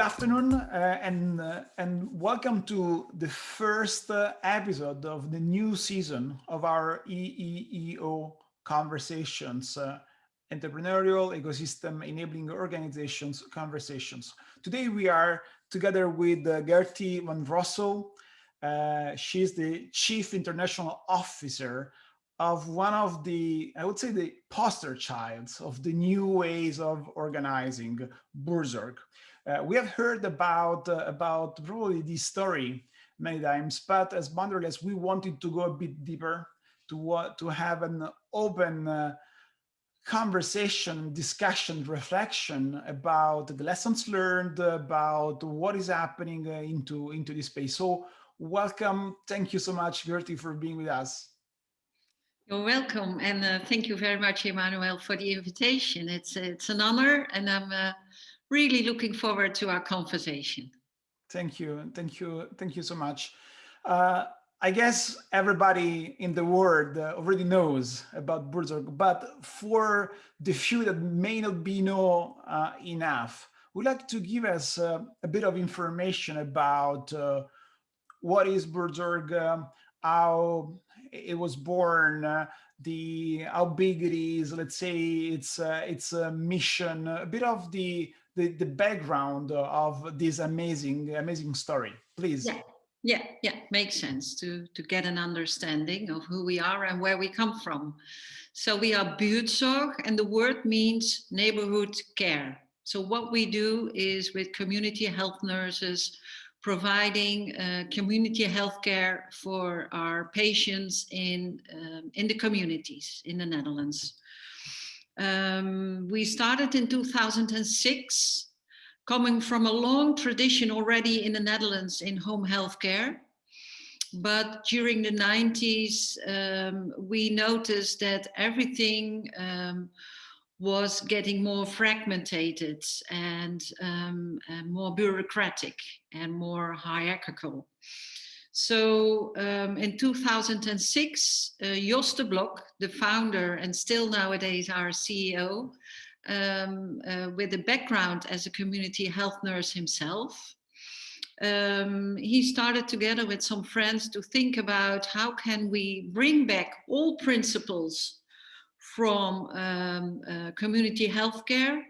afternoon and welcome to the first episode of the new season of our EEEO Conversations, Entrepreneurial Ecosystem Enabling Organizations Conversations. Today we are together with Gertje van Roessel. She's the Chief International Officer of one of the, I would say, the poster childs of the new ways of organizing, Buurtzorg. We have heard about probably this story many times, but as Boundaryless, we wanted to go a bit deeper, to have an open conversation, discussion, reflection about the lessons learned, about what is happening into this space. So welcome. Thank you so much, Gertje, for being with us. You're welcome, and thank you very much, Emanuele, for the invitation. It's an honor, and I'm really looking forward to our conversation. Thank you so much. I guess everybody in the world already knows about Buurtzorg, but for the few that may not be know enough, would like to give us a bit of information about what is Buurtzorg, how it was born, how big it is. Let's say its a mission, a bit of the background of this amazing story, please. Yeah, makes sense to get an understanding of who we are and where we come from. So we are Buurtzorg, and the word means neighborhood care. So what we do is with community health nurses, providing community health care for our patients in the communities in the Netherlands. We started in 2006, coming from a long tradition already in the Netherlands in home health care. But during the 90s, we noticed that everything was getting more fragmented and more bureaucratic and more hierarchical. So in 2006, Jos de Block, the founder and still nowadays our CEO, with a background as a community health nurse himself, he started together with some friends to think about how can we bring back all principles from community healthcare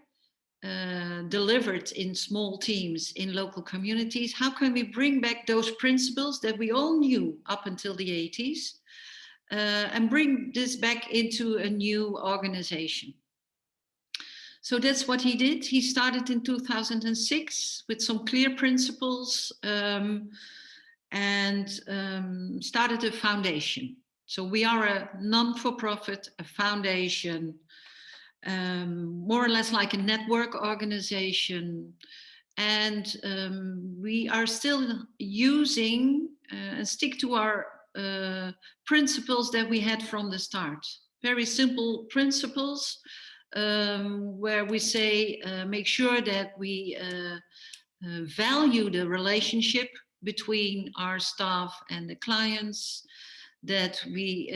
delivered in small teams in local communities. How can we bring back those principles that we all knew up until the 80s and bring this back into a new organization? So that's what he did. He started in 2006 with some clear principles and started a foundation. So we are a non-for-profit, a foundation, more or less like a network organization. And we are still using and stick to our principles that we had from the start. Very simple principles where we say make sure that we value the relationship between our staff and the clients, that we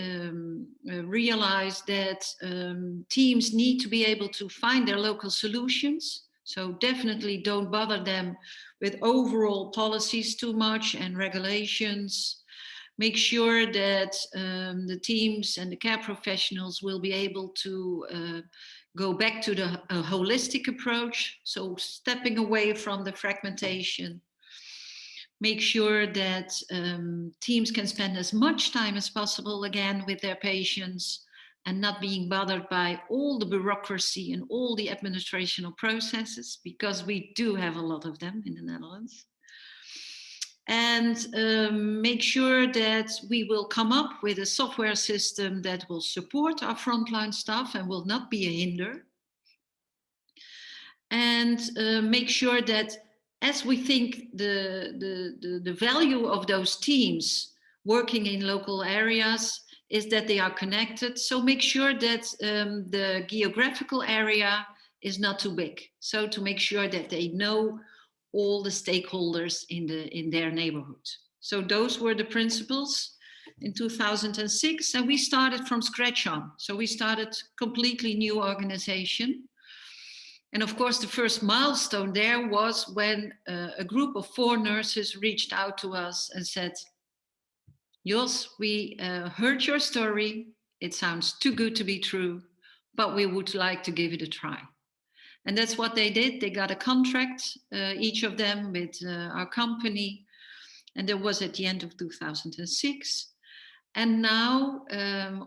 realize that teams need to be able to find their local solutions. So definitely don't bother them with overall policies too much and regulations. Make sure that the teams and the care professionals will be able to go back to the holistic approach. So stepping away from the fragmentation. Make sure that teams can spend as much time as possible again with their patients and not being bothered by all the bureaucracy and all the administrative processes, because we do have a lot of them in the Netherlands. And make sure that we will come up with a software system that will support our frontline staff and will not be a hinder. And make sure that as we think the value of those teams working in local areas is that they are connected. So make sure that the geographical area is not too big. So to make sure that they know all the stakeholders in their neighborhood. So those were the principles in 2006, and we started from scratch on. So we started completely new organization. And of course, the first milestone there was when a group of 4 nurses reached out to us and said, Jos, we heard your story. It sounds too good to be true, but we would like to give it a try. And that's what they did. They got a contract, each of them with our company. And that was at the end of 2006. And now,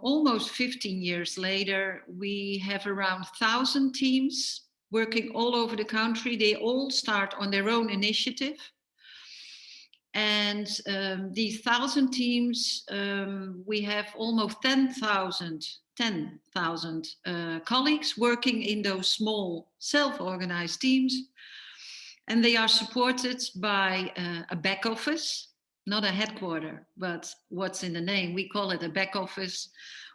almost 15 years later, we have around 1,000 teams working all over the country. They all start on their own initiative. And these 1,000 teams, we have almost 10,000 colleagues working in those small self-organized teams. And they are supported by a back office, not a headquarter, but what's in the name. We call it a back office,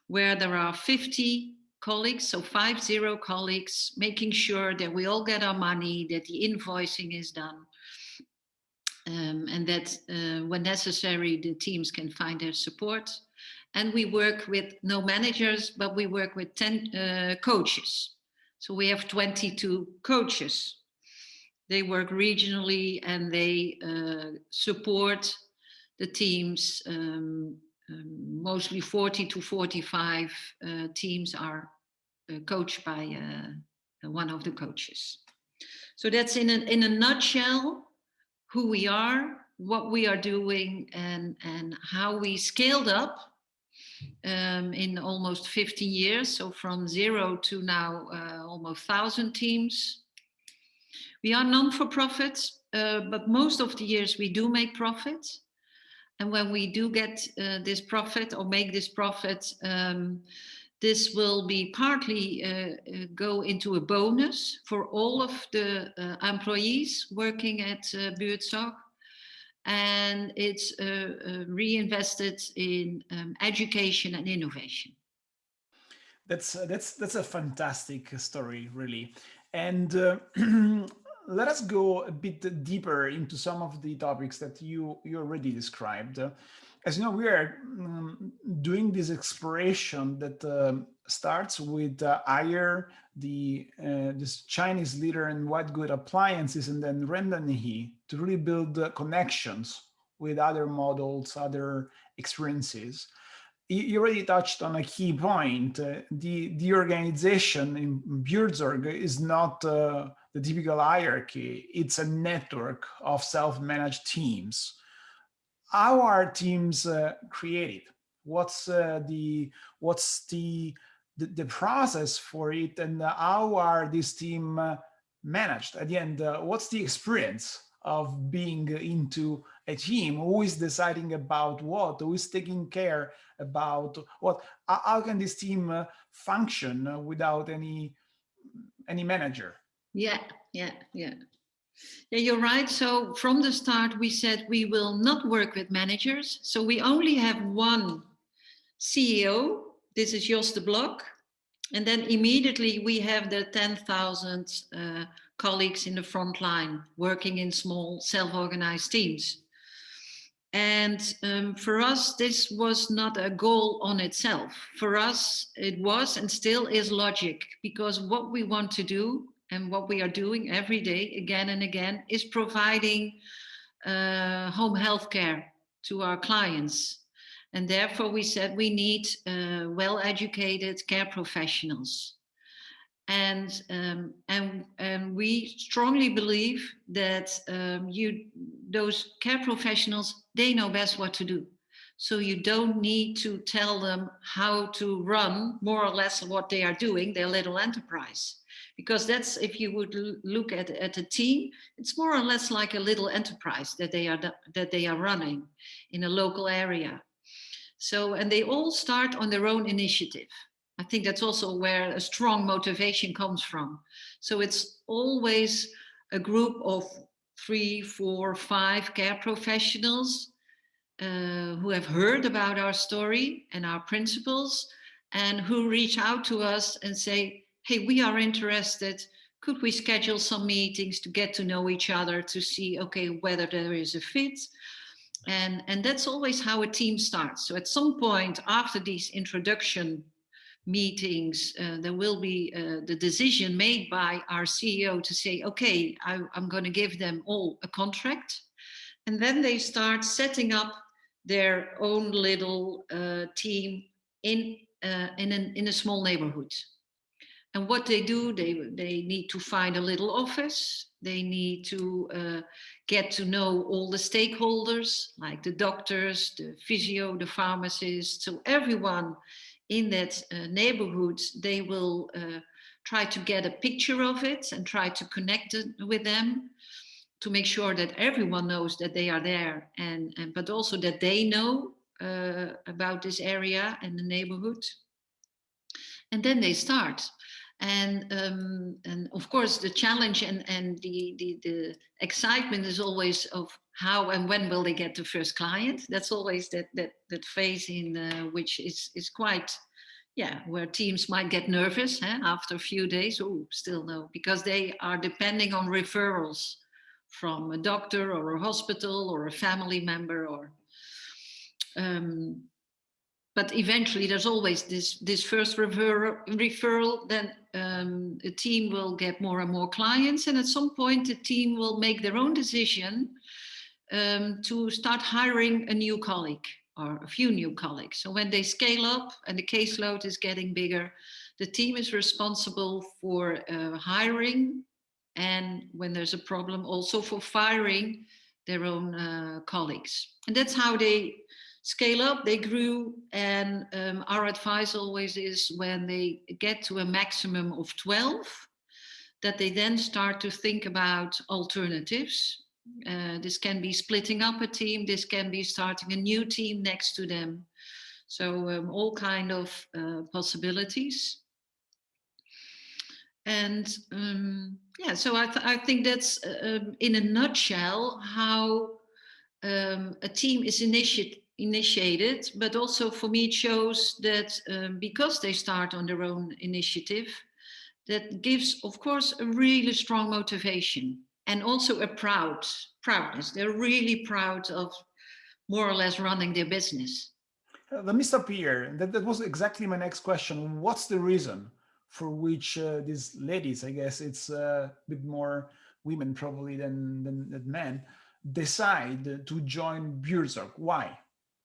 where there are 50 colleagues, so 50 colleagues, making sure that we all get our money, that the invoicing is done. And that when necessary, the teams can find their support. And we work with no managers, but we work with 10 coaches. So we have 22 coaches. They work regionally and they support the teams. Mostly 40 to 45 teams are coached by one of the coaches. So that's in a nutshell who we are, what we are doing, and how we scaled up in almost 15 years. So from 0 to now almost 1,000 teams. We are non-for-profit, but most of the years we do make profit. And when we do get this profit or make this profit, this will be partly go into a bonus for all of the employees working at Buurtzorg. And it's reinvested in education and innovation. That's a fantastic story, really. And let us go a bit deeper into some of the topics that you already described. As you know, we are doing this exploration that starts with hire this Chinese leader in white good appliances, and then Rendan He to really build connections with other models, other experiences. You already touched on a key point. The organization in Buurtzorg is not the typical hierarchy. It's a network of self-managed teams. How are teams created? What's the process for it, and how are these teams managed? At the end, what's the experience of being into a team? Who is deciding about what? Who is taking care about what? How can this team function without any manager? Yeah, you're right. So from the start, we said we will not work with managers. So we only have one CEO. This is Jos de Block. And then immediately we have the 10,000 colleagues in the front line working in small self-organized teams. And for us, this was not a goal on itself. For us, it was and still is logic, because what we want to do and what we are doing every day, again and again, is providing home health care to our clients. And therefore, we said we need well-educated care professionals. And we strongly believe that those care professionals, they know best what to do. So you don't need to tell them how to run more or less what they are doing, their little enterprise. Because that's, if you would look at a team, it's more or less like a little enterprise that they are running in a local area. So, and they all start on their own initiative. I think that's also where a strong motivation comes from. So it's always a group of 3, 4, 5 care professionals who have heard about our story and our principles, and who reach out to us and say, hey, we are interested. Could we schedule some meetings to get to know each other, to see, okay, whether there is a fit? And that's always how a team starts. So at some point after these introduction meetings, there will be the decision made by our CEO to say, okay, I'm going to give them all a contract. And then they start setting up their own little team in a small neighborhood. And what they do, they need to find a little office. They need to get to know all the stakeholders, like the doctors, the physio, the pharmacists. So everyone in that neighborhood, they will try to get a picture of it and try to connect it with them to make sure that everyone knows that they are there, and but also that they know about this area and the neighborhood. And then they start. And of course the challenge and the excitement is always of how and when will they get the first client. That's always that phase in which is quite, yeah, where teams might get nervous after a few days. Oh, still no, because they are depending on referrals from a doctor or a hospital or a family member or but eventually there's always this first referral. Then a team will get more and more clients, and at some point the team will make their own decision to start hiring a new colleague or a few new colleagues. So when they scale up and the caseload is getting bigger, the team is responsible for hiring, and when there's a problem, also for firing their own colleagues. And that's how they scale up. They grew, and our advice always is when they get to a maximum of 12, that they then start to think about alternatives. This can be splitting up a team, this can be starting a new team next to them. So all kind of possibilities. And yeah, so I think that's in a nutshell how a team is initiated, but also for me it shows that because they start on their own initiative, that gives, of course, a really strong motivation and also a proudness. They're really proud of more or less running their business. Let me stop here. That was exactly my next question. What's the reason for which these ladies, I guess it's a bit more women probably than men, decide to join Buurtzorg? Why?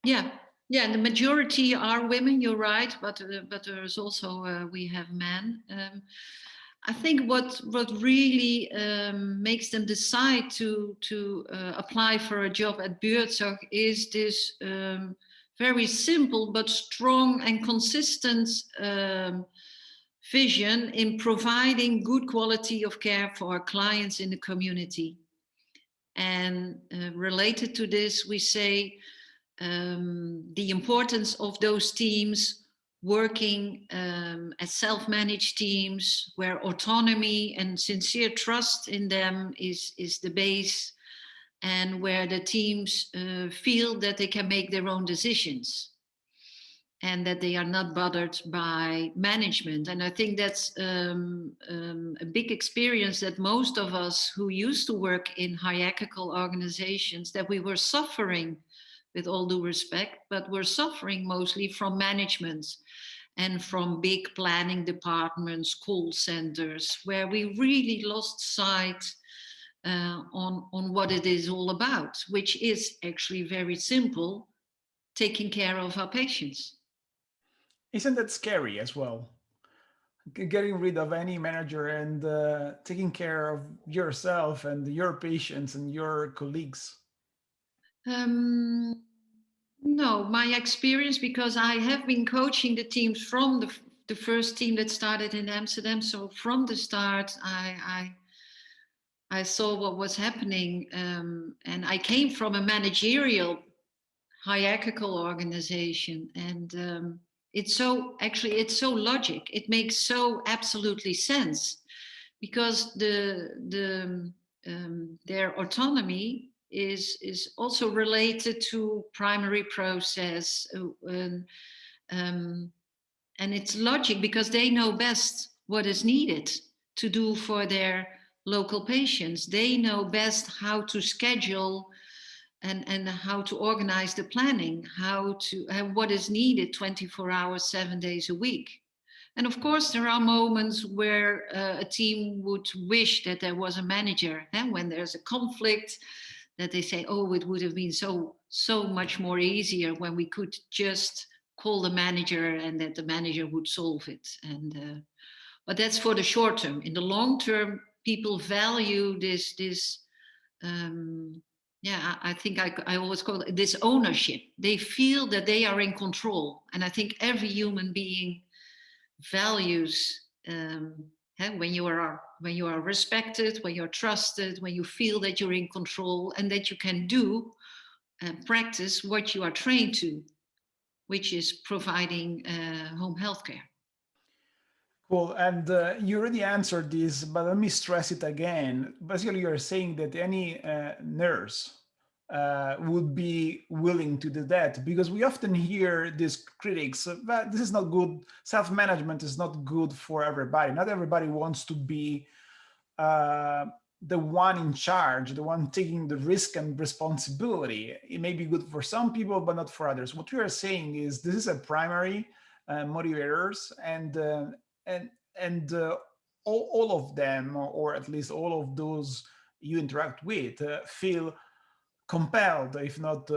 Yeah, yeah, and the majority are women. You're right, but there's also we have men. I think what really makes them decide to apply for a job at Buurtzorg is this very simple but strong and consistent vision in providing good quality of care for our clients in the community. And related to this, we say the importance of those teams working as self-managed teams where autonomy and sincere trust in them is the base, and where the teams feel that they can make their own decisions and that they are not bothered by management. And I think that's a big experience that most of us who used to work in hierarchical organizations, that we were suffering, with all due respect, but we're suffering mostly from management and from big planning departments, call centers, where we really lost sight on what it is all about, which is actually very simple: taking care of our patients. Isn't that scary as well? Getting rid of any manager and taking care of yourself and your patients and your colleagues. Um, no, my experience, because I have been coaching the teams from the first team that started in Amsterdam. So from the start, I saw what was happening, and I came from a managerial hierarchical organization, and it's so logic. It makes so absolutely sense, because their autonomy is also related to primary process, um, and it's logic because they know best what is needed to do for their local patients. They know best how to schedule and how to organize the planning, how to what is needed 24 hours, 7 days a week. And of course, there are moments where a team would wish that there was a manager. And when there's a conflict, that they say, "Oh, it would have been so much more easier when we could just call the manager, and that the manager would solve it." And but that's for the short term. In the long term, people value this. Yeah, I think I always call it this ownership. They feel that they are in control, and I think every human being values when you are respected, when you're trusted, when you feel that you're in control and that you can do and practice what you are trained to, which is providing home health care. Cool. And you already answered this, but let me stress it again. Basically, you're saying that any nurse would be willing to do that, because we often hear these critics that this is not good. Self-management is not good for everybody. Not everybody wants to be the one in charge, the one taking the risk and responsibility. It may be good for some people, but not for others. What we are saying is this is a primary motivators, and and all of them, or at least all of those you interact with, feel compelled, if not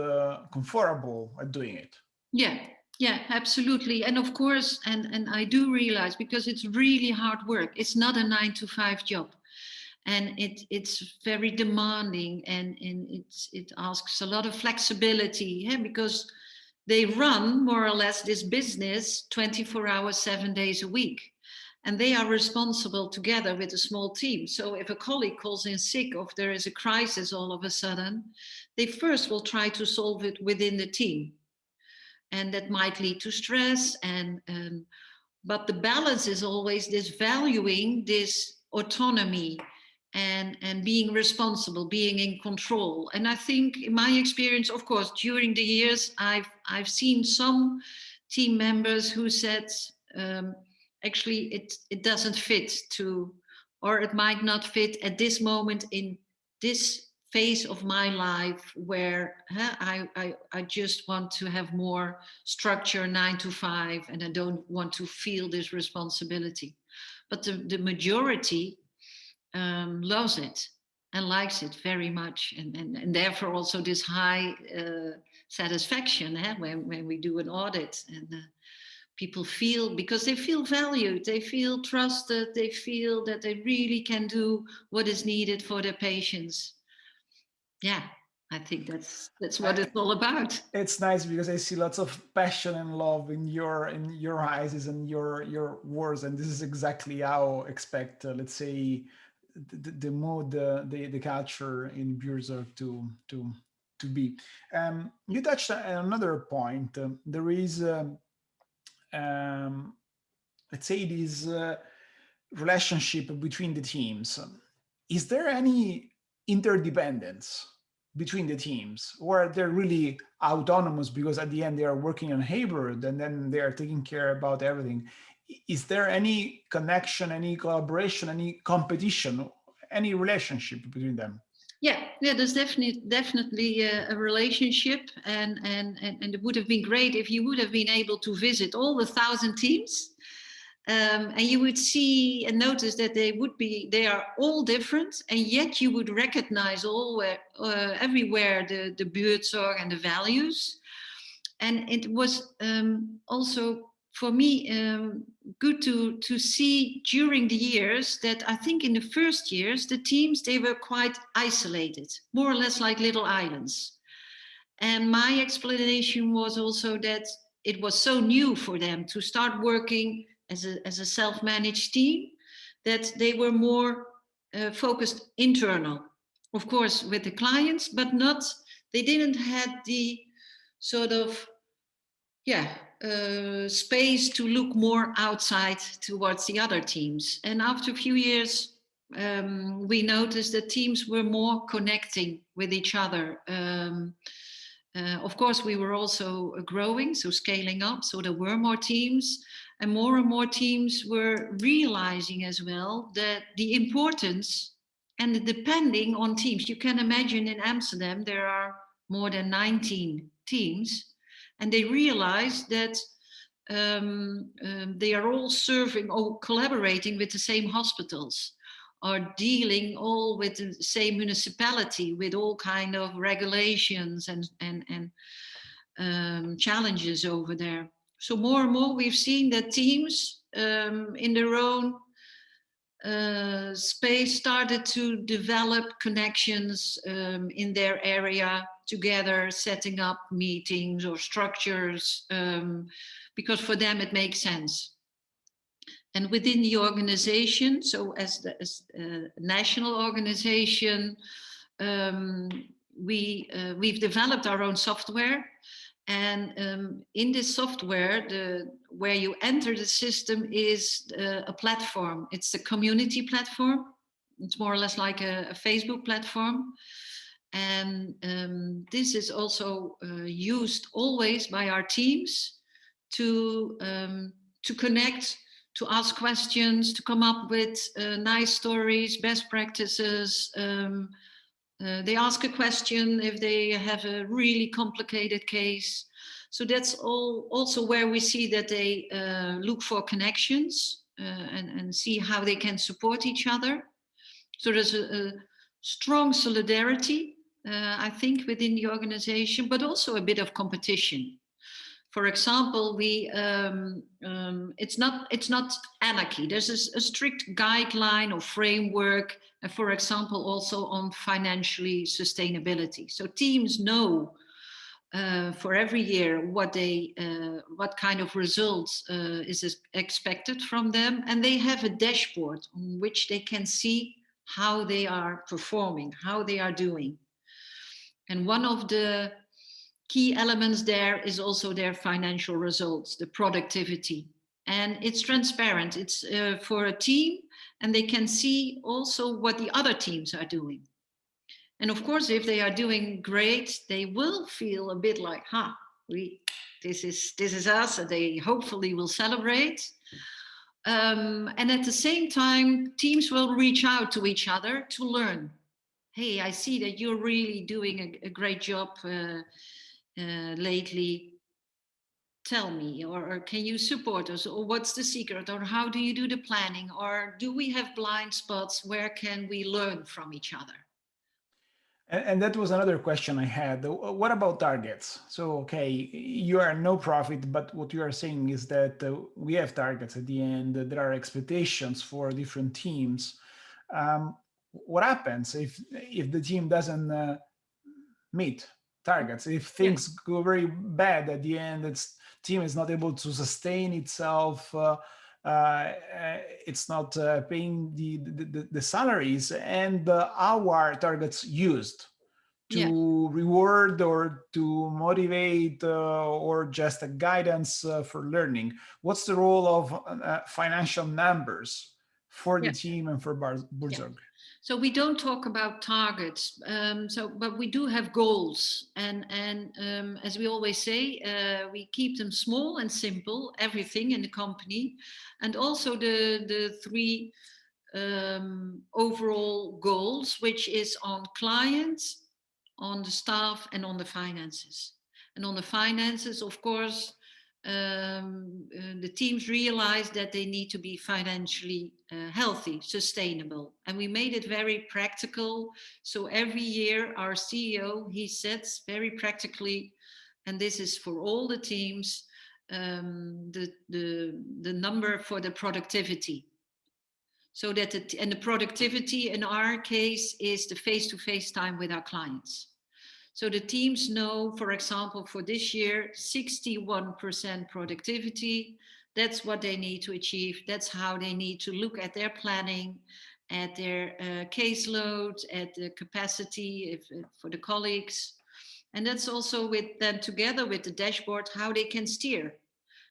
comfortable at doing it. Yeah, yeah, absolutely. And of course, and I do realize, because it's really hard work. It's not a 9 to 5 job, and it's very demanding, and it asks a lot of flexibility. Yeah, because they run more or less this business 24 hours, 7 days a week. And they are responsible together with a small team. So if a colleague calls in sick, or if there is a crisis all of a sudden, they first will try to solve it within the team. And that might lead to stress. But the balance is always this valuing this autonomy and being responsible, being in control. And I think in my experience, of course, during the years, I've seen some team members who said, actually, it doesn't fit to, or it might not fit at this moment in this phase of my life, where I just want to have more structure, 9 to 5, and I don't want to feel this responsibility. But the majority loves it and likes it very much, and therefore also this high satisfaction when we do an audit, and people feel, because they feel valued, they feel trusted, they feel that they really can do what is needed for their patients. Yeah, I think that's what it's all about. It's nice because I see lots of passion and love in your eyes and your words, and this is exactly how I expect, let's say, the mood, the culture in Buurtzorg to be. You touched on another point. There is, um, let's say, this relationship between the teams. Is there any interdependence between the teams, or they're really autonomous because at the end they are working on hybrid and then they are taking care about everything? Is there any connection, any collaboration, any competition, any relationship between them? Yeah, there's definitely a relationship, and it would have been great if you would have been able to visit all the 1,000 teams, and you would see and notice that they are all different, and yet you would recognize everywhere the Buurtzorg and the values. And it was also for me good to see during the years that I think in the first years the teams, they were quite isolated, more or less like little islands. And my explanation was also that it was so new for them to start working as a self-managed team, that they were more focused internal, of course with the clients, but not, they didn't have the sort of space to look more outside towards the other teams. And after a few years, we noticed that teams were more connecting with each other. Of course, we were also growing, so scaling up, so there were more teams, and more teams were realizing as well that the importance, and depending on teams, you can imagine in Amsterdam there are more than 19 teams, and they realized that they are all serving or collaborating with the same hospitals, are dealing all with the same municipality, with all kind of regulations and challenges over there. So more and more we've seen that teams in their own space started to develop connections in their area together, setting up meetings or structures, because for them it makes sense. And within the organization, so as a national organization, we've developed our own software. And in this software, where you enter the system is a platform. It's a community platform. It's more or less like a Facebook platform. And this is also used always by our teams to connect, to ask questions, to come up with nice stories, best practices. They ask a question if they have a really complicated case. So that's also where we see that they look for connections and see how they can support each other. So there's a strong solidarity, I think, within the organization, but also a bit of competition. For example, it's not anarchy. There's a strict guideline or framework, for example, also on financially sustainability. So teams know for every year what kind of results is expected from them, and they have a dashboard on which they can see how they are performing, how they are doing. And one of the key elements there is also their financial results, the productivity. And it's transparent. It's for a team, and they can see also what the other teams are doing. And of course, if they are doing great, they will feel a bit like, this is us, and they hopefully will celebrate. And at the same time, teams will reach out to each other to learn. Hey, I see that you're really doing a great job lately. Tell me, or can you support us, or what's the secret, or how do you do the planning, or do we have blind spots? Where can we learn from each other? And that was another question I had. What about targets? So, okay, you are no profit, but what you are saying is that we have targets at the end. There are expectations for different teams. What happens if the team doesn't meet targets? If things go very bad at the end, its team is not able to sustain itself. It's not paying the salaries, and how are targets used to reward or to motivate or just a guidance for learning? What's the role of financial numbers for the team and for Buurtzorg? So we don't talk about targets, but we do have goals, and as we always say, we keep them small and simple. Everything in the company, and also the three overall goals, which is on clients, on the staff, and on the finances. And on the finances, of course, the teams realize that they need to be financially healthy, sustainable, and we made it very practical. So every year our CEO, he sets very practically, and this is for all the teams, the number for the productivity. So that the productivity in our case is the face-to-face time with our clients. So the teams know, for example, for this year, 61% productivity. That's what they need to achieve. That's how they need to look at their planning, at their caseload, at the capacity for the colleagues. And that's also with them together with the dashboard, how they can steer.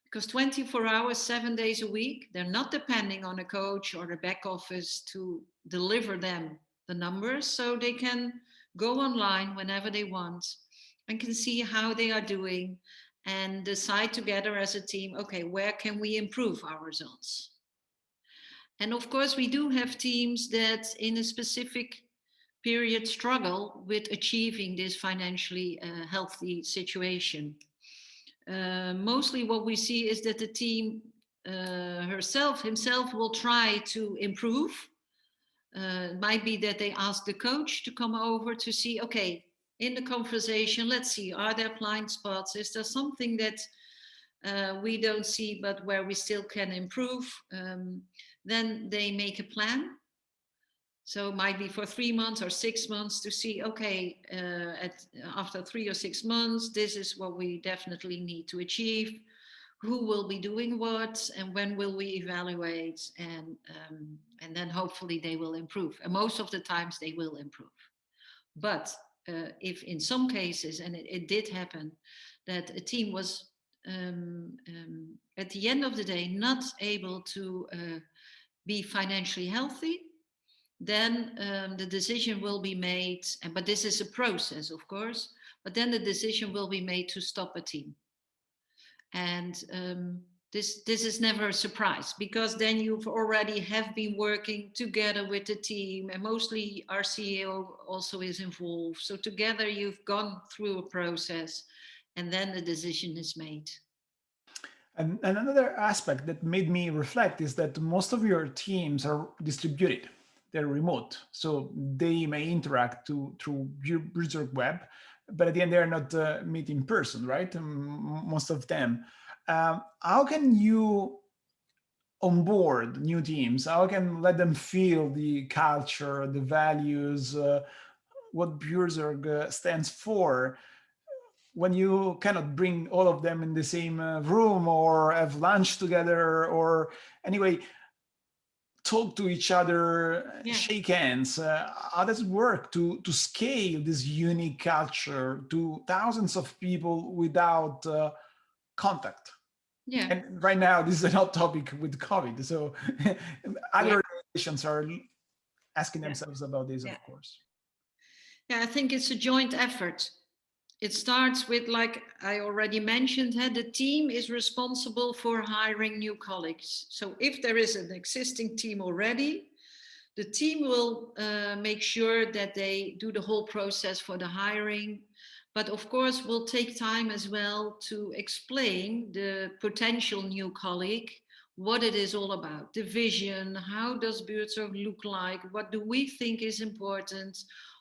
Because 24 hours, 7 days a week, they're not depending on a coach or a back office to deliver them the numbers. So they can go online whenever they want and can see how they are doing and decide together as a team, okay, where can we improve our results? And of course, we do have teams that in a specific period struggle with achieving this financially healthy situation. Mostly what we see is that the team himself will try to improve. It might be that they ask the coach to come over to see, okay, in the conversation, let's see, are there blind spots? Is there something that we don't see, but where we still can improve? Then they make a plan. So it might be for 3 months or 6 months to see, okay, after 3 or 6 months, this is what we definitely need to achieve. Who will be doing what, and when will we evaluate? And then hopefully they will improve. And most of the times they will improve. But if in some cases, and it did happen, that a team was at the end of the day not able to be financially healthy, then the decision will be made, but this is a process, of course, but then the decision will be made to stop a team. And this is never a surprise, because then you've already have been working together with the team, and mostly our CEO also is involved. So together you've gone through a process, and then the decision is made. And another aspect that made me reflect is that most of your teams are distributed. They're remote, so they may interact through Buurtzorg web, but at the end they're not meet in person, right? Most of them. How can you onboard new teams? How can let them feel the culture, the values, what Buurtzorg stands for, when you cannot bring all of them in the same room or have lunch together or anyway talk to each other, Yeah. shake hands? How does it work to scale this unique culture to thousands of people without contact? Yeah. And right now, this is a hot topic with COVID. So Yeah. other organizations are asking Yeah. themselves about this, Yeah. of course. Yeah, I think it's a joint effort. It starts with, like I already mentioned, the team is responsible for hiring new colleagues. So if there is an existing team already, the team will make sure that they do the whole process for the hiring. But of course, will take time as well to explain the potential new colleague what it is all about, the vision, how does Buurtzorg look like, what do we think is important,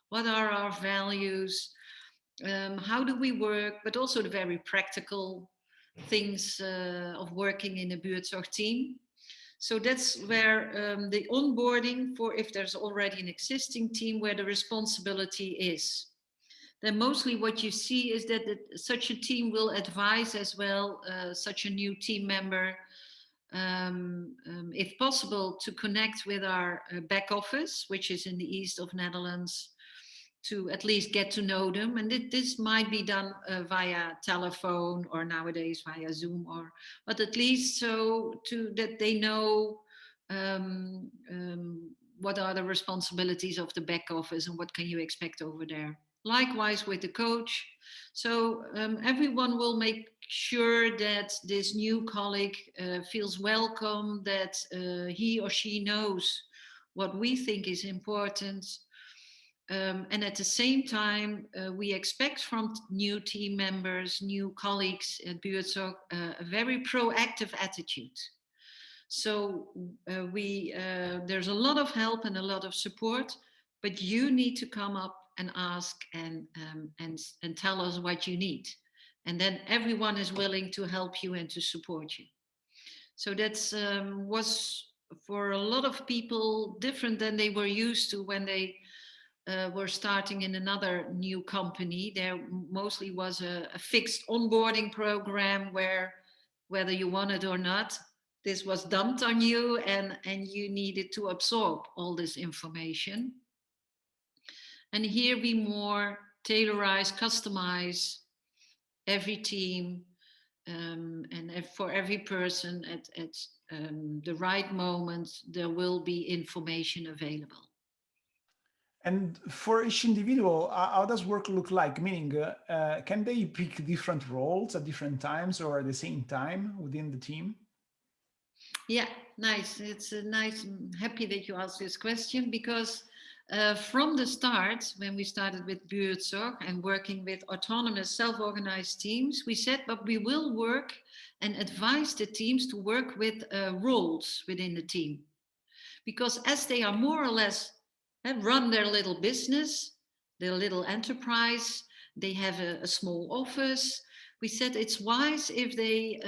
what are our values, how do we work, but also the very practical things of working in a Buurtzorg team. So that's where the onboarding, for if there's already an existing team, where the responsibility is. Then mostly what you see is that such a team will advise as well such a new team member, if possible, to connect with our back office, which is in the east of Netherlands, to at least get to know them. And this might be done via telephone or nowadays via Zoom, but at least so that they know what are the responsibilities of the back office and what can you expect over there. Likewise with the coach. So everyone will make sure that this new colleague feels welcome, that he or she knows what we think is important. And at the same time, we expect from new team members, new colleagues at Buurtzorg, a very proactive attitude. So there's a lot of help and a lot of support, but you need to come up and ask and tell us what you need. And then everyone is willing to help you and to support you. So that's was for a lot of people different than they were used to when they were starting in another new company. There mostly was a fixed onboarding program where, whether you want it or not, this was dumped on you, and you needed to absorb all this information. And here we more tailorize, customize every team, and for every person at the right moment, there will be information available. And for each individual, how does work look like? Meaning, can they pick different roles at different times or at the same time within the team? Yeah, nice. It's a nice. I'm happy that you asked this question, because From the start, when we started with Buurtzorg and working with autonomous, self-organized teams, we said, but we will work and advise the teams to work with roles within the team. Because as they are more or less run their little business, their little enterprise, they have a small office. We said it's wise if they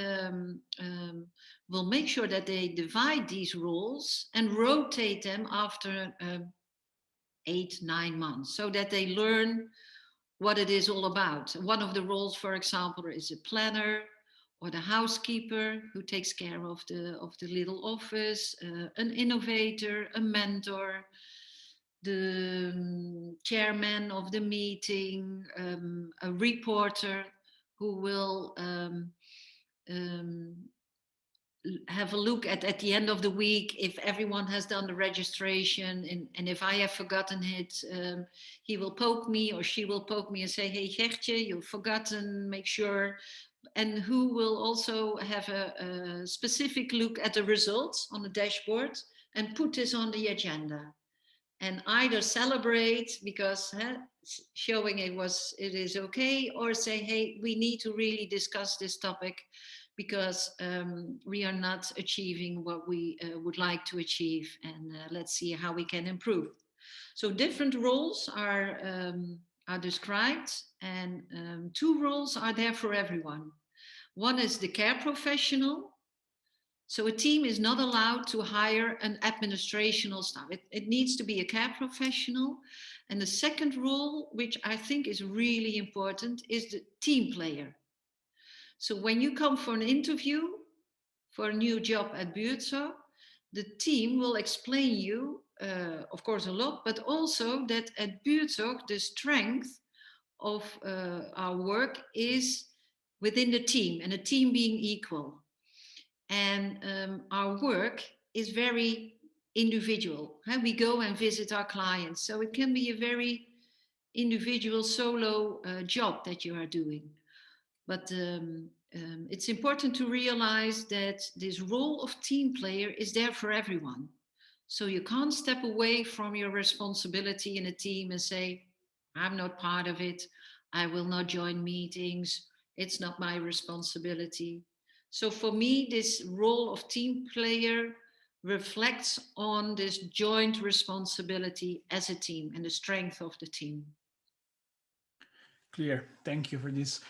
will make sure that they divide these roles and rotate them after 8, 9 months so that they learn what it is all about. One of the roles, for example, is a planner or the housekeeper who takes care of the little office, an innovator, a mentor, the chairman of the meeting, a reporter who will um, have a look at the end of the week if everyone has done the registration, and if I have forgotten it, he will poke me or she will poke me and say, hey Gertje, you've forgotten, make sure. And who will also have a specific look at the results on the dashboard and put this on the agenda and either celebrate because showing it is okay, or say, hey, we need to really discuss this topic because we are not achieving what we would like to achieve, and let's see how we can improve. So different roles are described, and two roles are there for everyone. One is the care professional. So a team is not allowed to hire an administrational staff. It needs to be a care professional. And the second role, which I think is really important, is the team player. So when you come for an interview for a new job at Buurtzorg, the team will explain you, of course, a lot, but also that at Buurtzorg, the strength of our work is within the team, and a team being equal. And our work is very individual. We go and visit our clients, so it can be a very individual solo job that you are doing. But it's important to realize that this role of team player is there for everyone. So you can't step away from your responsibility in a team and say, I'm not part of it, I will not join meetings, it's not my responsibility. So for me, this role of team player reflects on this joint responsibility as a team and the strength of the team. Clear. Thank you for this.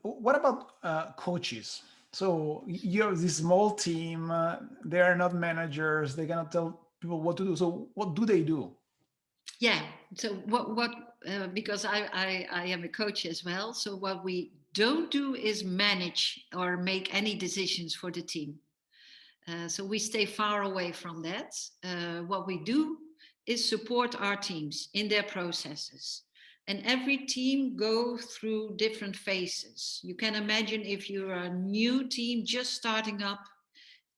What about coaches? So you have this small team. They are not managers. They cannot tell people what to do. So what do they do? Yeah. So what because I am a coach as well. So what we don't do is manage or make any decisions for the team. So we stay far away from that. What we do is support our teams in their processes. And every team go through different phases. You can imagine if you're a new team just starting up,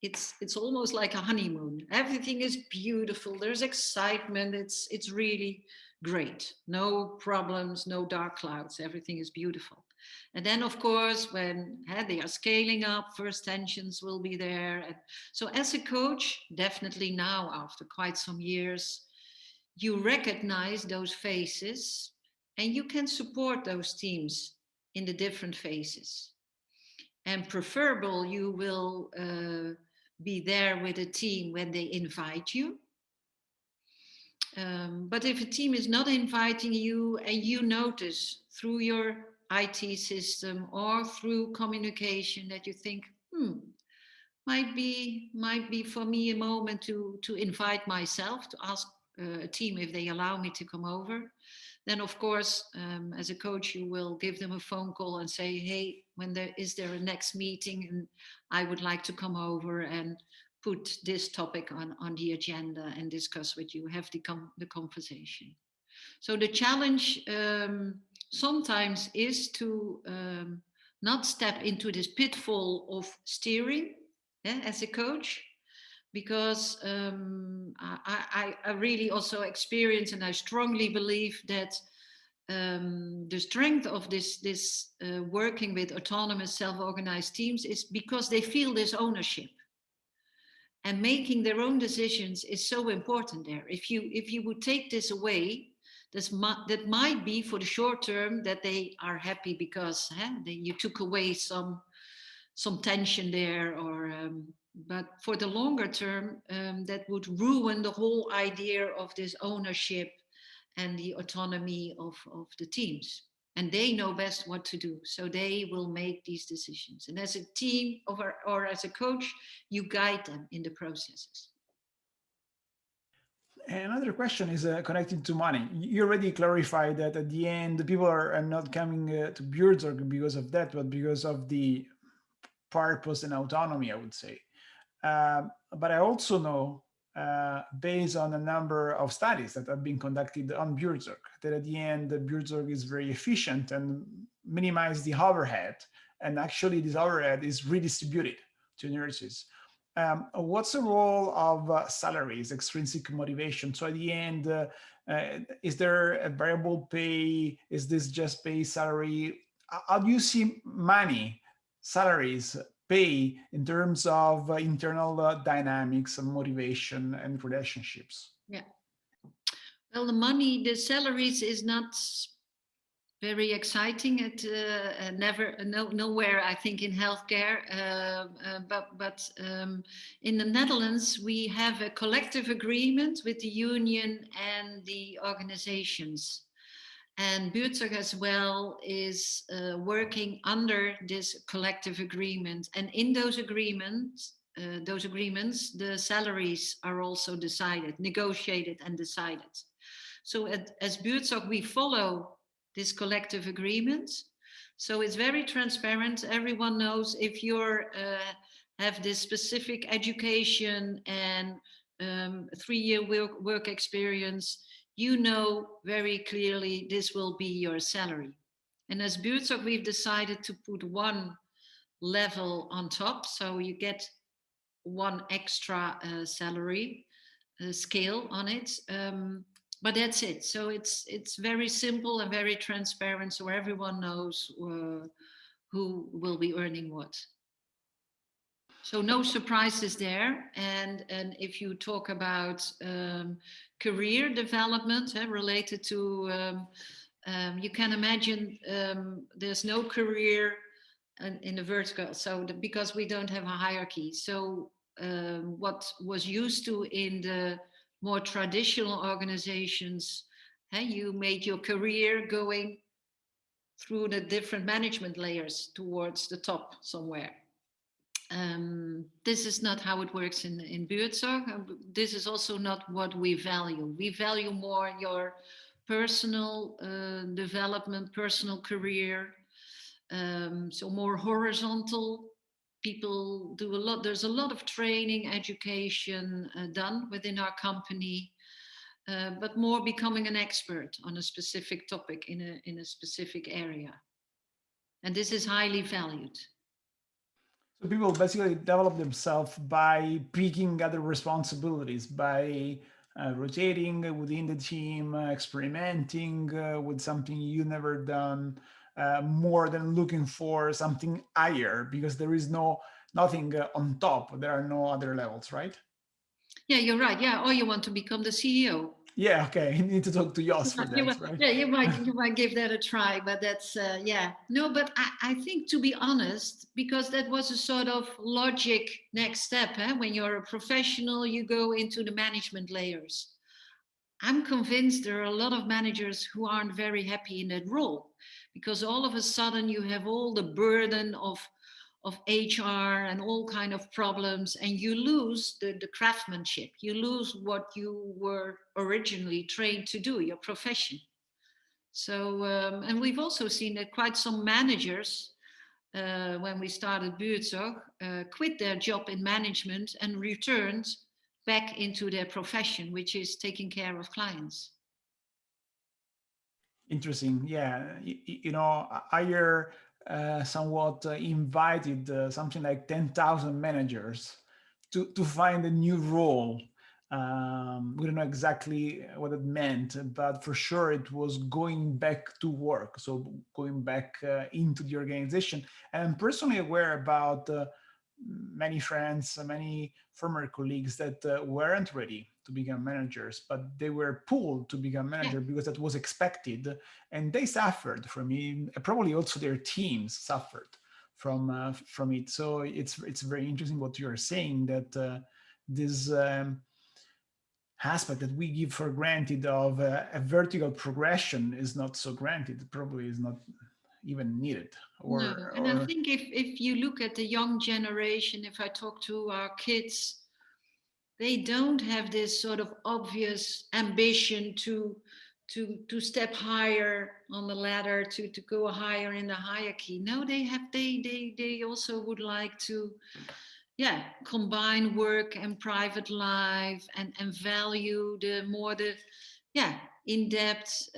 it's almost like a honeymoon. Everything is beautiful. There's excitement. It's really great. No problems, no dark clouds. Everything is beautiful. And then, of course, when they are scaling up, first tensions will be there. And so, as a coach, definitely now after quite some years, you recognize those phases and you can support those teams in the different phases. And preferable, you will be there with a team when they invite you. But if a team is not inviting you and you notice through your IT system or through communication that you think, might be for me a moment to invite myself, to ask a team if they allow me to come over, then of course, as a coach, you will give them a phone call and say, hey, is there a next meeting, and I would like to come over and put this topic on the agenda and discuss with you, have the conversation. So the challenge sometimes is to not step into this pitfall of steering as a coach, because I really also experience and I strongly believe that the strength of this working with autonomous self-organized teams is because they feel this ownership. and making their own decisions is so important there. If you would take this away, that might be for the short term that they are happy because you took away some tension there, or but for the longer term, that would ruin the whole idea of this ownership and the autonomy of the teams. And they know best what to do, so they will make these decisions. And as a team or as a coach, you guide them in the processes. Another question is connected to money. You already clarified that at the end, the people are not coming to Buurtzorg because of that, but because of the purpose and autonomy, I would say. But I also know, based on a number of studies that have been conducted on Buurtzorg, that at the end, the Buurtzorg is very efficient and minimize the overhead. And actually, this overhead is redistributed to nurses. What's the role of salaries, extrinsic motivation? So at the end, is there a variable pay? Is this just base salary? How do you see money, salaries, pay in terms of internal dynamics and motivation and relationships? Yeah. Well, the salaries is not very exciting. It never, nowhere, I think, in healthcare. But in the Netherlands, we have a collective agreement with the union and the organizations. And Buurtzorg as well is working under this collective agreement. And in those agreements, the salaries are also decided, negotiated and decided. So as Buurtzorg, we follow this collective agreement. So it's very transparent. Everyone knows if you're have this specific education and 3-year work experience, you know very clearly this will be your salary. And as Buurtzorg, we've decided to put one level on top. So you get one extra salary scale on it. But that's it. So it's very simple and very transparent, so everyone knows who will be earning what. So no surprises there. And if you talk about career development related to, you can imagine there's no career in the vertical. So because we don't have a hierarchy. So what was used to in the more traditional organizations, you made your career going through the different management layers towards the top somewhere. This is not how it works in Buurtzorg. This is also not what we value. We value more your personal development, personal career. So more horizontal. People do a lot. There's a lot of training, education done within our company, but more becoming an expert on a specific topic in a specific area. And this is highly valued. So people basically develop themselves by picking other responsibilities, by rotating within the team, experimenting with something you never done, more than looking for something higher, because there is nothing on top. There are no other levels, right? Yeah, you're right. Yeah, or you want to become the CEO. Yeah, okay. You need to talk to Jos for that, right? Yeah, you might give that a try, but that's yeah. No, but I think, to be honest, because that was a sort of logic next step. When you're a professional, you go into the management layers. I'm convinced there are a lot of managers who aren't very happy in that role, because all of a sudden you have all the burden of HR and all kind of problems, and you lose the craftsmanship. You lose what you were originally trained to do, your profession. So, and we've also seen that quite some managers, when we started Buurtzorg, quit their job in management and returned back into their profession, which is taking care of clients. Interesting. Yeah. I hear somewhat invited something like 10,000 managers to find a new role. We don't know exactly what it meant, but for sure it was going back to work. So going back into the organization. And I'm personally aware about many friends, many former colleagues that weren't ready to become managers, but they were pulled to become Yeah. manager because that was expected, and they suffered from it. Probably also their teams suffered from it. So it's very interesting what you are saying, that this aspect that we give for granted of a vertical progression is not so granted. Probably is not even needed, No, or and I think if you look at the young generation, if I talk to our kids, they don't have this sort of obvious ambition to step higher on the ladder, to go higher in the hierarchy. No, they also would like to, yeah, combine work and private life, and value the yeah, in-depth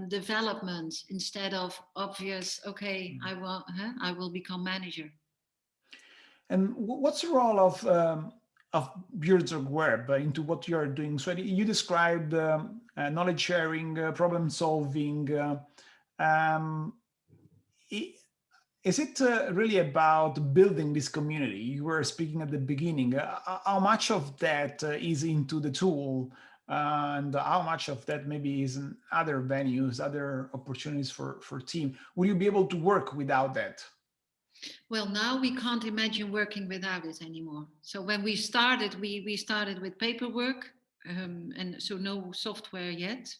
development instead of obvious, okay, I will become manager. And what's the role of Buurtzorg Web into what you are doing? So you described knowledge sharing, problem solving. Um, i- is it really about building this community? You were speaking at the beginning. How much of that is into the tool, and how much of that maybe is in other venues, other opportunities for team? Will you be able to work without that? Well, now we can't imagine working without it anymore. So when we started, we started with paperwork, and so no software yet,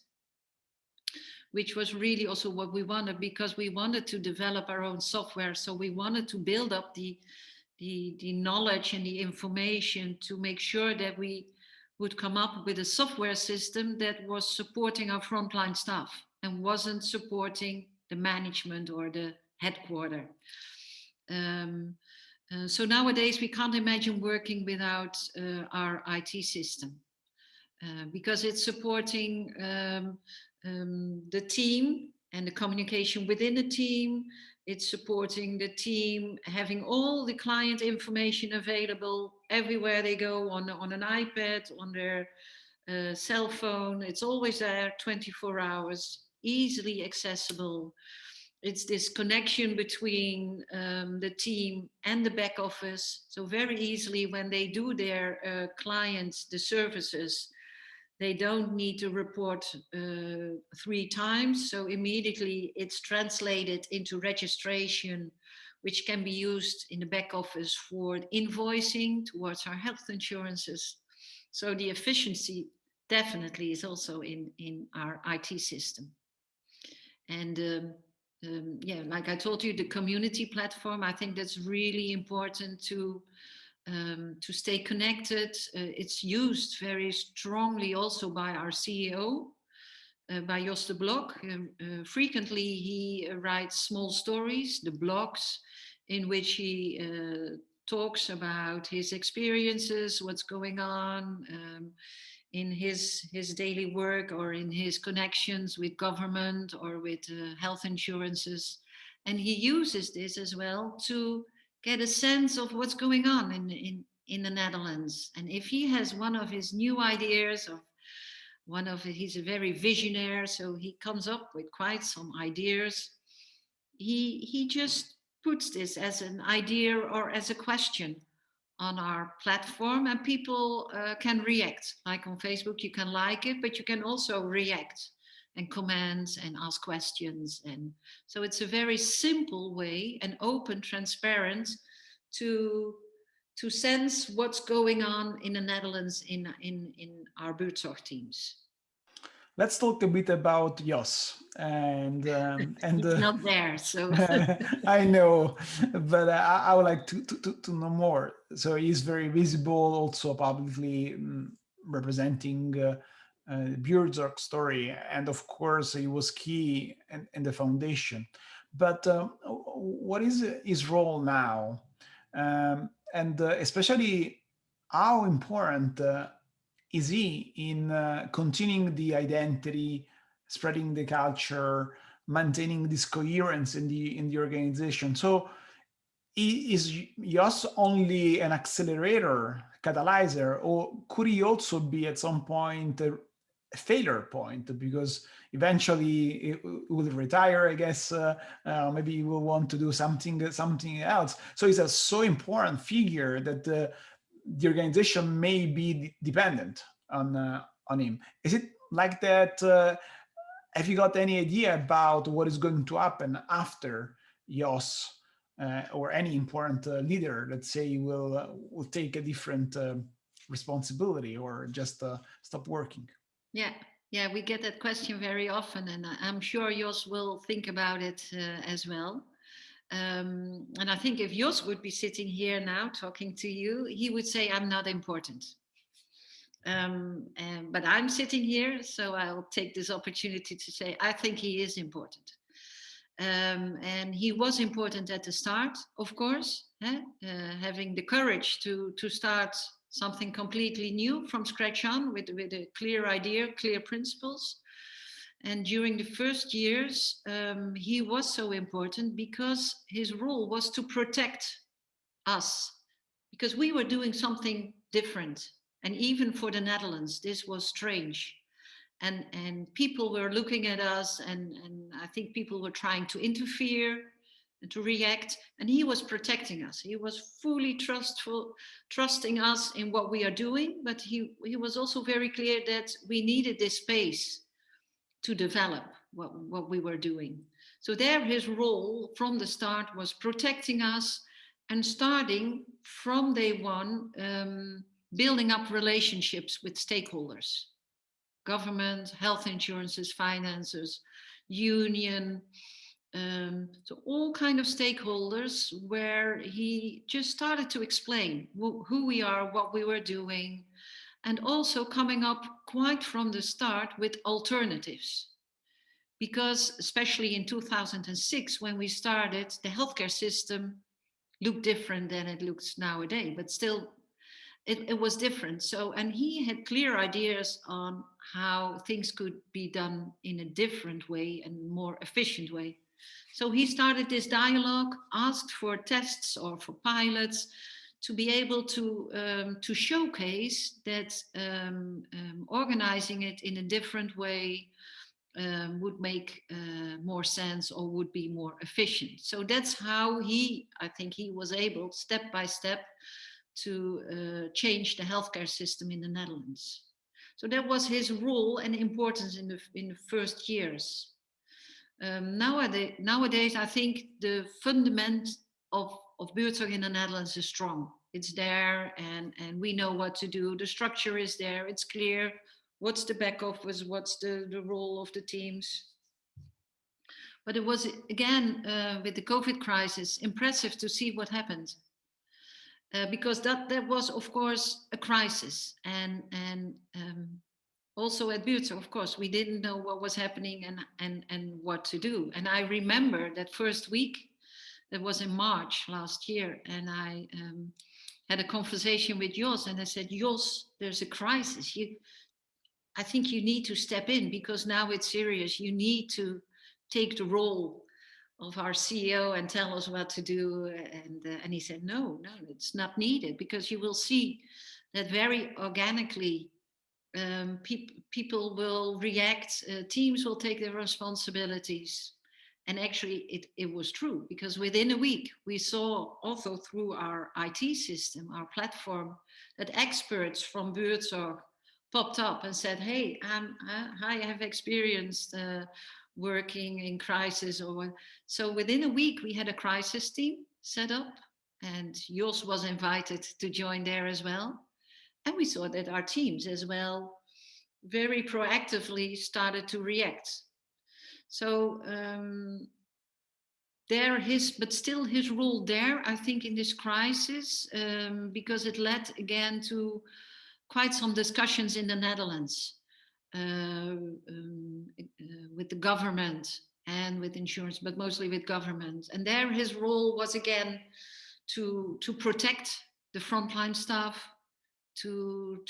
which was really also what we wanted, because we wanted to develop our own software. So we wanted to build up the knowledge and the information to make sure that we would come up with a software system that was supporting our frontline staff and wasn't supporting the management or the headquarter. Um, so nowadays we can't imagine working without our IT system, because it's supporting the team and the communication within the team. It's supporting the team having all the client information available everywhere they go, on an iPad, on their cell phone. It's always there 24 hours, easily accessible. It's this connection between the team and the back office. So very easily when they do their clients, the services, they don't need to report 3 times. So immediately it's translated into registration, which can be used in the back office for invoicing towards our health insurances. So the efficiency definitely is also in our IT system. And yeah, like I told you, the community platform, I think that's really important to stay connected. It's used very strongly also by our CEO, by Jos de Block. Frequently, he writes small stories, the blogs, in which he talks about his experiences, what's going on in his daily work, or in his connections with government or with health insurances. And he uses this as well to get a sense of what's going on in the Netherlands. And if he has one of his new ideas, or he's a very visionary, so he comes up with quite some ideas. He just puts this as an idea or as a question on our platform, and people can react. Like on Facebook, you can like it, but you can also react and comment and ask questions. And so it's a very simple way, and open, transparent, to sense what's going on in the Netherlands in our Buurtzorg teams. Let's talk a bit about Jos and He's not there, so I know, but I would like to know more. So he's very visible, also publicly representing Buurtzorg story, and of course he was key in the foundation. But what is his role now, and especially how important is he in continuing the identity, spreading the culture, maintaining this coherence in the organization? So is Yoss only an accelerator, catalyzer, or could he also be at some point failure point, because eventually it will retire, I guess. Maybe you will want to do something else. So it's a so important figure that the organization may be dependent on him. Is it like that? Have you got any idea about what is going to happen after Jos, or any important leader, let's say, will take a different responsibility, or just stop working? Yeah, yeah, we get that question very often, and I'm sure Jos will think about it as well. And I think if Jos would be sitting here now talking to you, he would say, "I'm not important." But I'm sitting here, so I'll take this opportunity to say, I think he is important. And he was important at the start, of course, having the courage to start something completely new from scratch on with a clear idea, clear principles. And during the first years, he was so important because his role was to protect us, because we were doing something different. And even for the Netherlands, this was strange. And people were looking at us, and I think people were trying to interfere and to react. And he was protecting us. He was fully trusting us in what we are doing. But he was also very clear that we needed this space to develop what we were doing. So there, his role from the start was protecting us and starting from day one, building up relationships with stakeholders, government, health insurances, finances, union, so all kind of stakeholders, where he just started to explain who we are, what we were doing, and also coming up quite from the start with alternatives. Because especially in 2006, when we started, the healthcare system looked different than it looks nowadays, but still it was different. So, and he had clear ideas on how things could be done in a different way and more efficient way. So he started this dialogue, asked for tests or for pilots to be able to showcase that organizing it in a different way would make more sense or would be more efficient. So that's how I think he was able, step by step, to change the healthcare system in the Netherlands. So that was his role and importance in the first years. Nowadays, I think the fundament of Buurtzorg in the Netherlands is strong. It's there, and we know what to do. The structure is there. It's clear. What's the back office? What's the role of the teams? But it was, again, with the COVID crisis, impressive to see what happened. Because that was, of course, a crisis. And also at Buurtzorg, of course, we didn't know what was happening and what to do. And I remember that first week, that was in March last year, and I had a conversation with Jos, and I said, Jos, there's a crisis. I think you need to step in, because now it's serious. You need to take the role of our CEO and tell us what to do. And he said, no, it's not needed, because you will see that very organically people will react, teams will take their responsibilities. And actually, it was true, because within a week, we saw also through our IT system, our platform, that experts from Buurtzorg popped up and said, hey, I have experienced working in crisis. So within a week, we had a crisis team set up, and Jos was invited to join there as well. And we saw that our teams as well very proactively started to react. So but still his role there, I think, in this crisis, because it led again to quite some discussions in the Netherlands with the government and with insurance, but mostly with government. And there his role was again to protect the frontline staff, to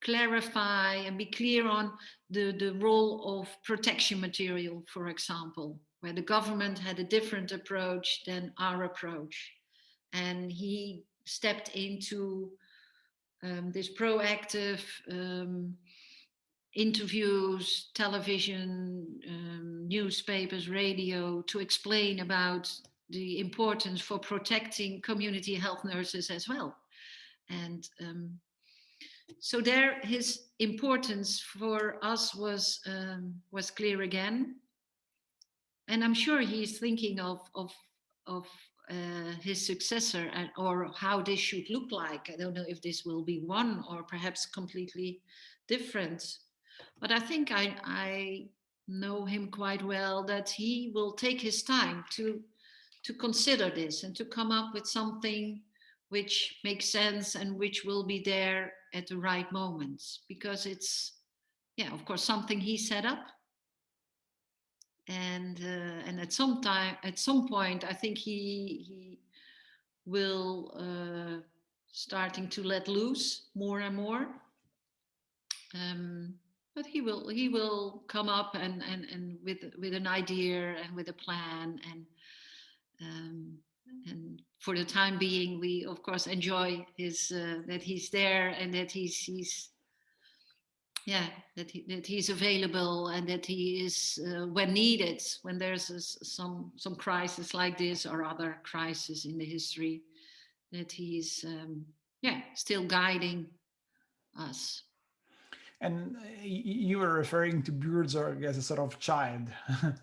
clarify and be clear on the role of protection material, for example, where the government had a different approach than our approach. And he stepped into this proactive interviews, television, newspapers, radio, to explain about the importance for protecting community health nurses as well. And so there, his importance for us was clear again. And I'm sure he's thinking of his successor, or how this should look like. I don't know if this will be one or perhaps completely different. But I think I know him quite well, that he will take his time to consider this and to come up with something which makes sense and which will be there at the right moments, because it's, yeah, of course, something he set up. And at some point, I think he will starting to let loose more and more. But he will come up and with an idea and with a plan, um, and for the time being, we of course enjoy his that he's there, and that he's yeah, that he's available, and that he is when needed, when there's some crisis like this or other crisis in the history, that he's yeah, still guiding us. And you were referring to Buurtzorg as a sort of child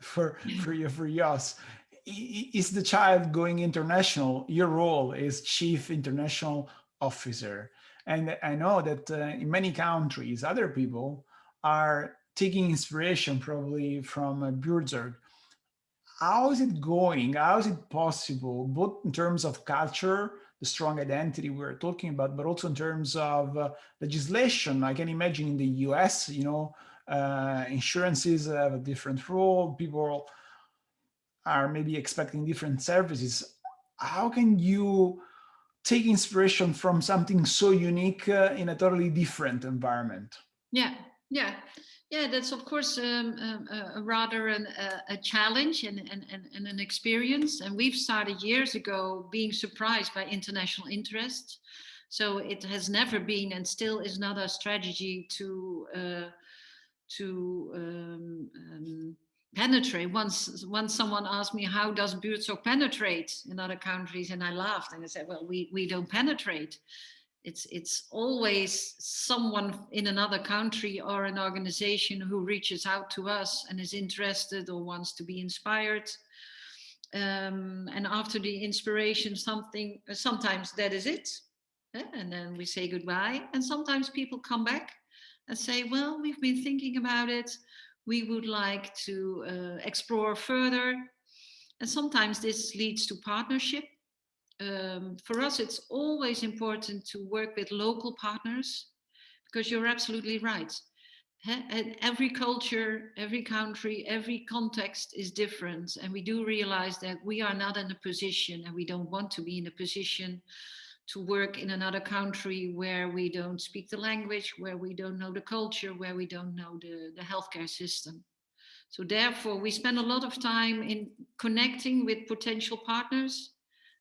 for you, for Jos. Is the child going international? Your role is chief international officer, and I know that in many countries, other people are taking inspiration probably from Buurtzorg. How is it going? How is it possible, both in terms of culture, the strong identity we're talking about, but also in terms of legislation? I can imagine in the US, insurances have a different role. People are maybe expecting different services. How can you take inspiration from something so unique in a totally different environment? Yeah, yeah, yeah. That's of course a rather a challenge and an experience. And we've started years ago being surprised by international interest. So it has never been, and still is not, a strategy to penetrate. Once someone asked me, how does Buurtzorg penetrate in other countries, and I laughed and I said, well, we don't penetrate. It's always someone in another country or an organization who reaches out to us and is interested or wants to be inspired. And after the inspiration, sometimes that is it, and then we say goodbye. And sometimes people come back and say, well, we've been thinking about it, we would like to explore further. And sometimes this leads to partnership. For us, it's always important to work with local partners, because you're absolutely right. And every culture, every country, every context is different. And we do realize that we are not in a position, and we don't want to be in a position, to work in another country where we don't speak the language, where we don't know the culture, where we don't know the healthcare system. So therefore, we spend a lot of time in connecting with potential partners,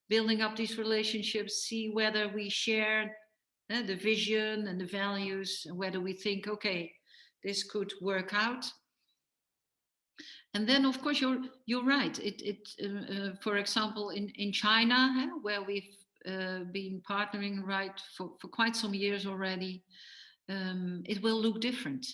building up these relationships, see whether we share the vision and the values, and whether we think, okay, this could work out. And then, of course, you're right. For example, in China, where we've been partnering right for quite some years already, it will look different.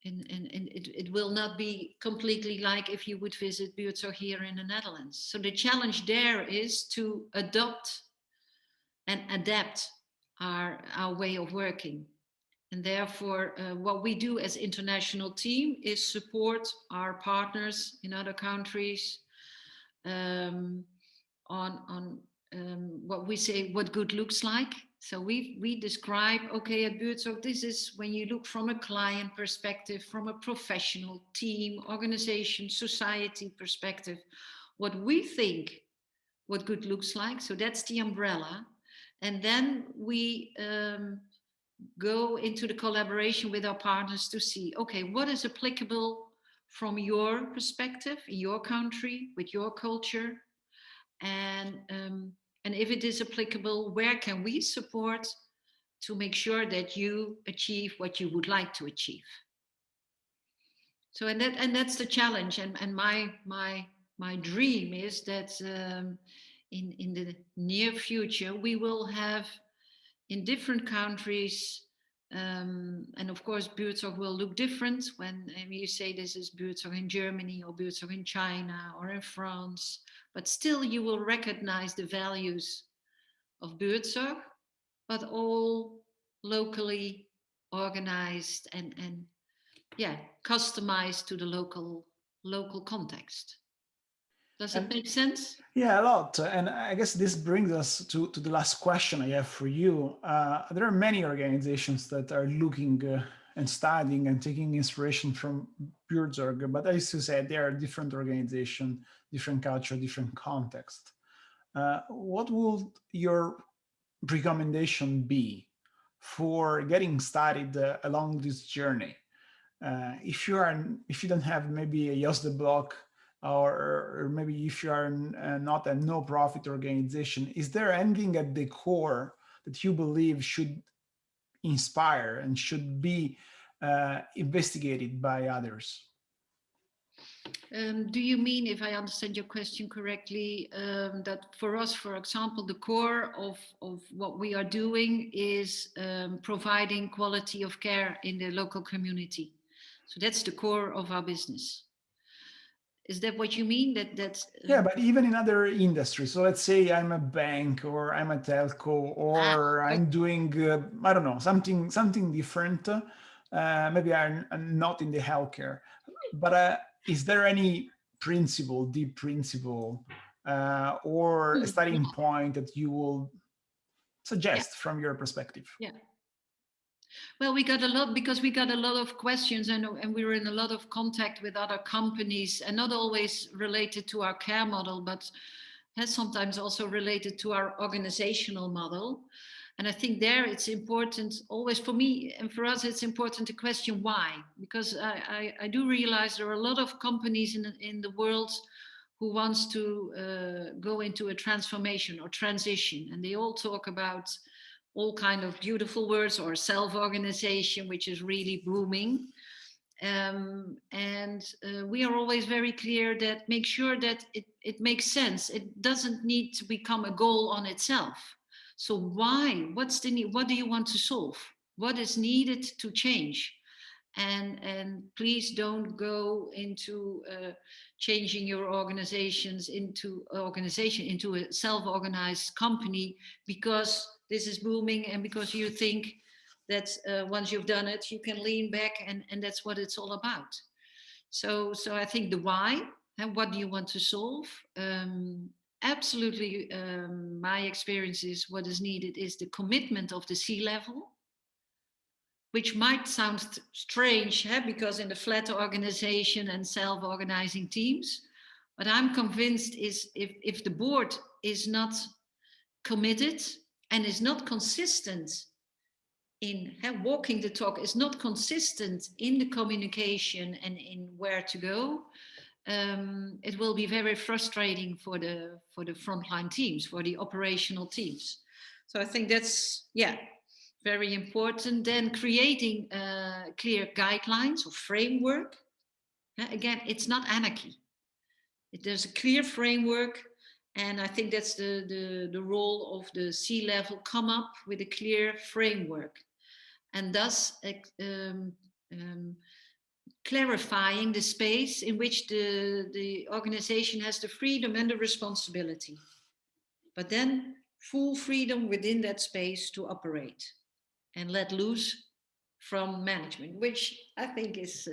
And it will not be completely like if you would visit Buurtzorg here in the Netherlands. So the challenge there is to adopt and adapt our way of working. And therefore, what we do as international team is support our partners in other countries um, on what we say, what good looks like. So we describe, okay, at Buurtzorg, this is when you look from a client perspective, from a professional team, organization, society perspective, what we think what good looks like. So that's the umbrella. And then we go into the collaboration with our partners to see, okay, what is applicable from your perspective, in your country, with your culture, and if it is applicable, where can we support to make sure that you achieve what you would like to achieve. So and that's the challenge, and my dream is that in the near future we will have in different countries, and of course Buurtzorg will look different when you say this is Buurtzorg in Germany or Buurtzorg in China or in France, but still you will recognize the values of Buurtzorg, but all locally organized and yeah, customized to the local context. Does it And make sense? yeah, a lot. And I guess this brings us to the last question I have for you. There are many organizations that are looking and studying and taking inspiration from Buurtzorg, but as you said, they are different organization, different culture, different context. What would your recommendation be for getting started along this journey? If you don't have maybe a Jos de Block, or maybe if you are not a no-profit organization, is there anything at the core that you believe should inspire and should be investigated by others? Do you mean, if I understand your question correctly, that for us, for example, the core of what we are doing is providing quality of care in the local community? So that's the core of our business. Is that what you mean? That's Yeah, but even in other industries. So let's say I'm a bank, or I'm a telco, or okay. I'm doing I don't know, something different. Maybe I'm not in the healthcare, but is there any principle, deep principle, or a starting point that you will Yeah, suggest from your perspective? yeah. Well, we got a lot because we got a lot of questions, and we were in a lot of contact with other companies, and not always related to our care model, but has sometimes also related to our organizational model. And I think there it's important always for me and for us, it's important to question why, because I do realize there are a lot of companies in the world who wants to go into a transformation or transition, and they all talk about all kind of beautiful words, or self-organization, which is really booming. And we are always very clear that make sure that it makes sense. It doesn't need to become a goal on itself. So why? What's the need? What do you want to solve? What is needed to change? And please don't go into changing your organization into a self-organized company because this is booming and because you think that once you've done it you can lean back and that's what it's all about. So I think the why and what do you want to solve, absolutely, my experience is what is needed is the commitment of the C-level, which might sound strange, because in the flat organization and self-organizing teams, but I'm convinced is if the board is not committed and is not consistent in walking the talk, is not consistent in the communication and in where to go, it will be very frustrating for the frontline teams, for the operational teams. So I think that's very important. Then creating clear guidelines or framework. Again, it's not anarchy. There's a clear framework, and I think that's the role of the C-level. Come up with a clear framework, and thus um, clarifying the space in which the organization has the freedom and the responsibility, but then full freedom within that space to operate and let loose from management, which I think is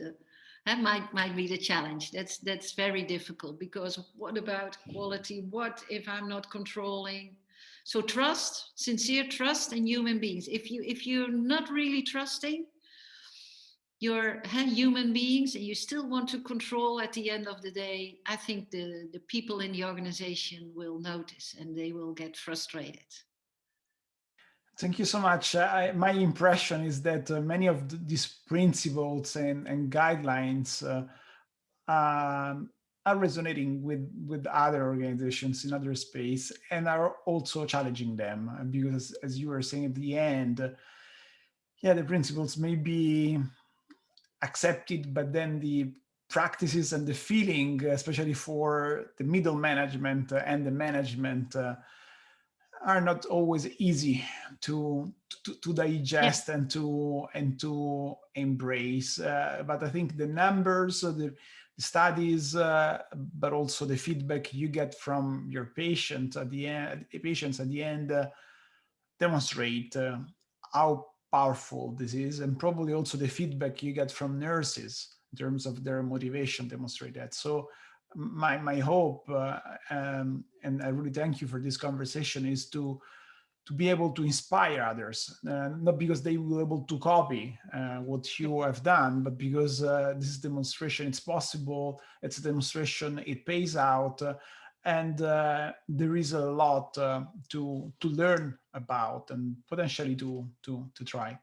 that might be the challenge. That's very difficult, because what about quality? What if I'm not controlling? So trust, sincere trust in human beings. If you're not really trusting your human beings and you still want to control at the end of the day, I think the people in the organization will notice and they will get frustrated. Thank you so much. My impression is that many of these principles and guidelines are resonating with other organizations in other space, and are also challenging them, because as you were saying at the end, yeah, the principles may be accepted, but then the practices and the feeling, especially for the middle management and the management, are not always easy to Yeah, digest and to embrace. But I think the numbers, the studies, but also the feedback you get from your patient at the end, patients at the end, demonstrate how powerful this is, and probably also the feedback you get from nurses in terms of their motivation demonstrate that. So my hope, and I really thank you for this conversation, is to be able to inspire others, not because they will be able to copy what yeah. you have done, but because this is demonstration, it's possible, it's a demonstration, it pays out, and there is a lot to learn about and potentially to try.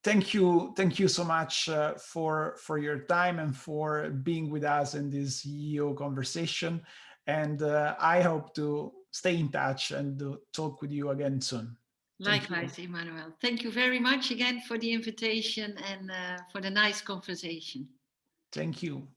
Thank you so much for your time and for being with us in this EO conversation. And I hope to stay in touch and to talk with you again soon. Thank you. Likewise, Emanuele. Thank you very much again for the invitation and for the nice conversation. Thank you.